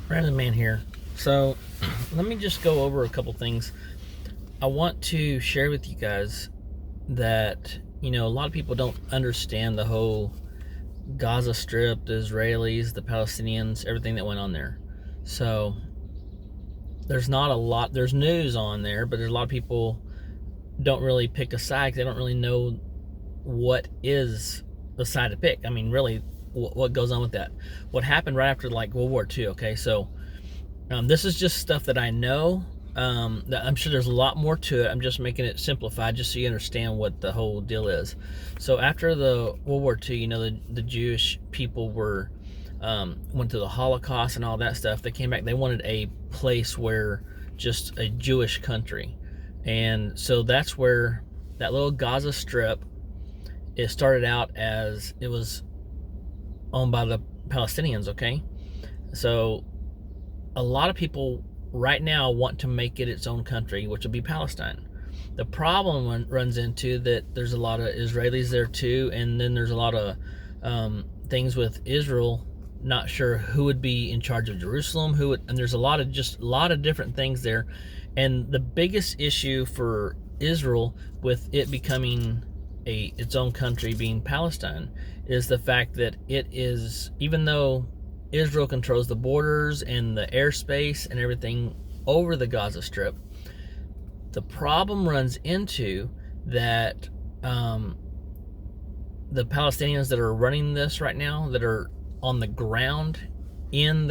Random Man here. So, let me just go over a couple things. I want to share with you guys that, a lot of people don't understand the whole Gaza Strip, the Israelis, the Palestinians, everything that went on there. So, there's news on there, but there's a lot of people don't really pick a side. They don't really know what is the side to pick. I mean, really, what goes on with that? What happened right after like World War II? Okay, so this is just stuff that I know. I'm sure there's a lot more to it. I'm just making it simplified just so you understand what the whole deal is. So after the World War II, the Jewish people went to the Holocaust and all that stuff. They came back. They wanted a place where just a Jewish country. And so that's where that little Gaza Strip, it started out as it was owned by the Palestinians, okay? So a lot of people right now want to make it its own country, which will be Palestine. The problem runs into that there's a lot of Israelis there too, and then there's a lot of things with Israel not sure who would be in charge of Jerusalem, and there's a lot of different things there. And the biggest issue for Israel with it becoming its own country, being Palestine, is the fact that it is, even though Israel controls the borders and the airspace and everything over the Gaza Strip, the problem runs into that the Palestinians that are running this right now, that are on the ground in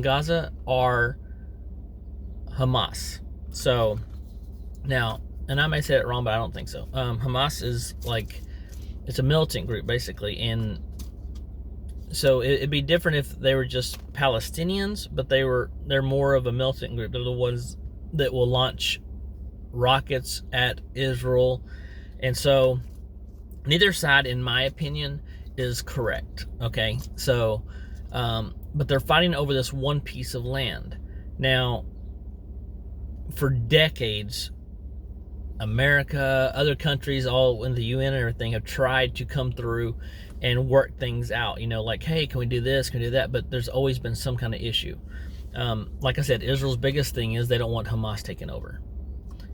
Gaza, are Hamas. So now, and I may say it wrong, but I don't think so. Hamas is it's a militant group basically, and so it'd be different if they were just Palestinians, but they're more of a militant group. They're the ones that will launch rockets at Israel, and so neither side, in my opinion, is correct. Okay, so but they're fighting over this one piece of land. Now, for decades, America, other countries, all in the UN and everything, have tried to come through and work things out. Like, hey, can we do this? Can we do that? But there's always been some kind of issue. Like I said, Israel's biggest thing is they don't want Hamas taken over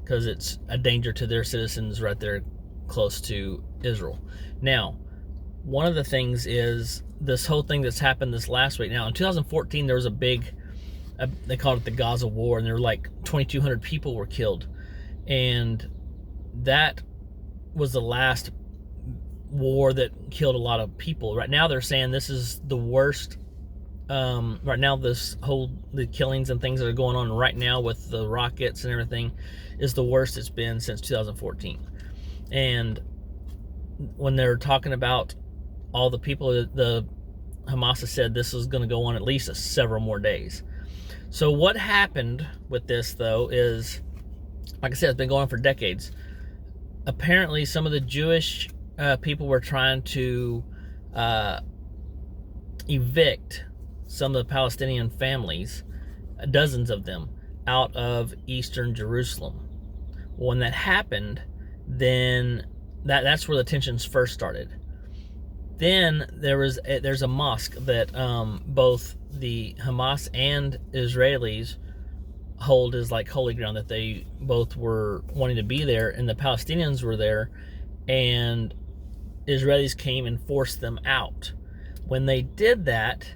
because it's a danger to their citizens right there close to Israel. Now, one of the things is this whole thing that's happened this last week. Now, in 2014, there was a big, they called it the Gaza War, and there were like 2,200 people were killed. And that was the last war that killed a lot of people. Right now, they're saying this is the worst. Right now, the killings and things that are going on right now with the rockets and everything is the worst it's been since 2014. And when they're talking about all the people, the Hamas has said this is going to go on at least several more days. So what happened with this, though, is, like I said, it's been going on for decades. Apparently, some of the Jewish people were trying to evict some of the Palestinian families, dozens of them, out of eastern Jerusalem. When that happened, then that's where the tensions first started. Then there's a mosque that both the Hamas and Israelis hold as like holy ground, that they both were wanting to be there, and the Palestinians were there, and Israelis came and forced them out. When they did that,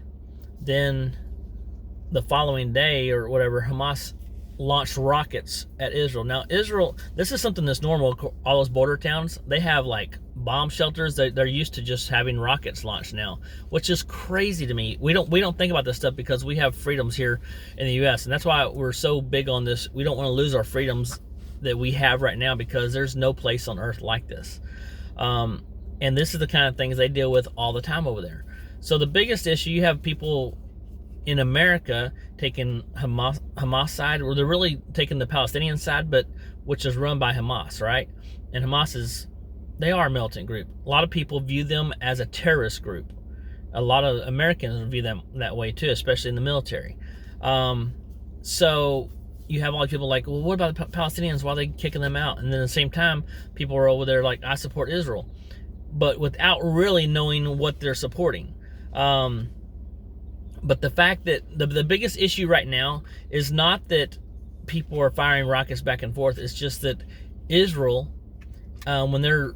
then the following day or whatever, Hamas launched rockets at Israel. Now, Israel, this is something that's normal. All those border towns, they have like bomb shelters. They're used to just having rockets launched now, which is crazy to me. We don't think about this stuff because we have freedoms here in the U.S., and that's why we're so big on this. We don't want to lose our freedoms that we have right now, because there's no place on earth like this. And this is the kind of things they deal with all the time over there. So the biggest issue, you have people in America taking Hamas side, or they're really taking the Palestinian side, but which is run by Hamas, right? And Hamas they are a militant group. A lot of people view them as a terrorist group. A lot of Americans view them that way too, especially in the military. So you have all these people like, well, what about the Palestinians? Why are they kicking them out? And then at the same time, people are over there like, I support Israel, but without really knowing what they're supporting. But the fact that the biggest issue right now is not that people are firing rockets back and forth. It's just that Israel, when they're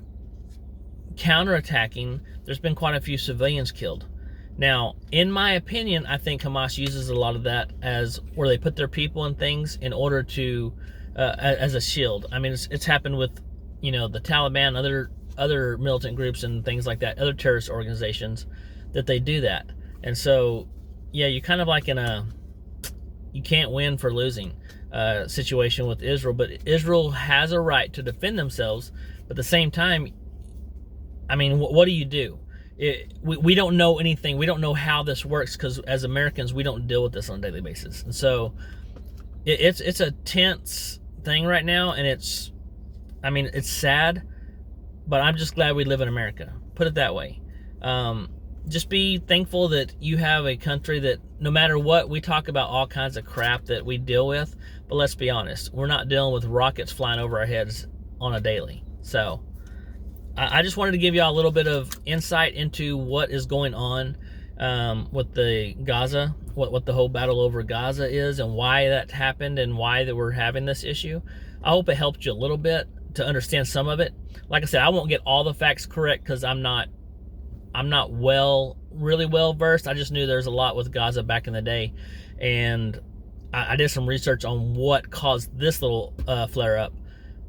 counterattacking, there's been quite a few civilians killed. Now, in my opinion, I think Hamas uses a lot of that as where they put their people and things in order to, as a shield. I mean, it's happened with, the Taliban, other militant groups and things like that, other terrorist organizations, that they do that. And so, yeah, you're kind of like in a you can't win for losing situation with Israel. But Israel has a right to defend themselves. But at the same time, I mean, what do you do? We don't know anything. We don't know how this works because as Americans, we don't deal with this on a daily basis. And so it's a tense thing right now. And it's sad, but I'm just glad we live in America. Put it that way. Just be thankful that you have a country that no matter what, we talk about all kinds of crap that we deal with. But let's be honest, we're not dealing with rockets flying over our heads on a daily. So I just wanted to give y'all a little bit of insight into what is going on with the Gaza, what the whole battle over Gaza is and why that happened and why that we're having this issue. I hope it helped you a little bit to understand some of it. Like I said, I won't get all the facts correct because I'm not really well versed. I just knew there's a lot with Gaza back in the day, and I did some research on what caused this little flare up.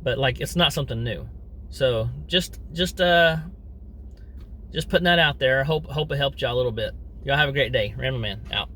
But it's not something new. So just putting that out there. Hope it helped y'all a little bit. Y'all have a great day. Ramblin' Man out.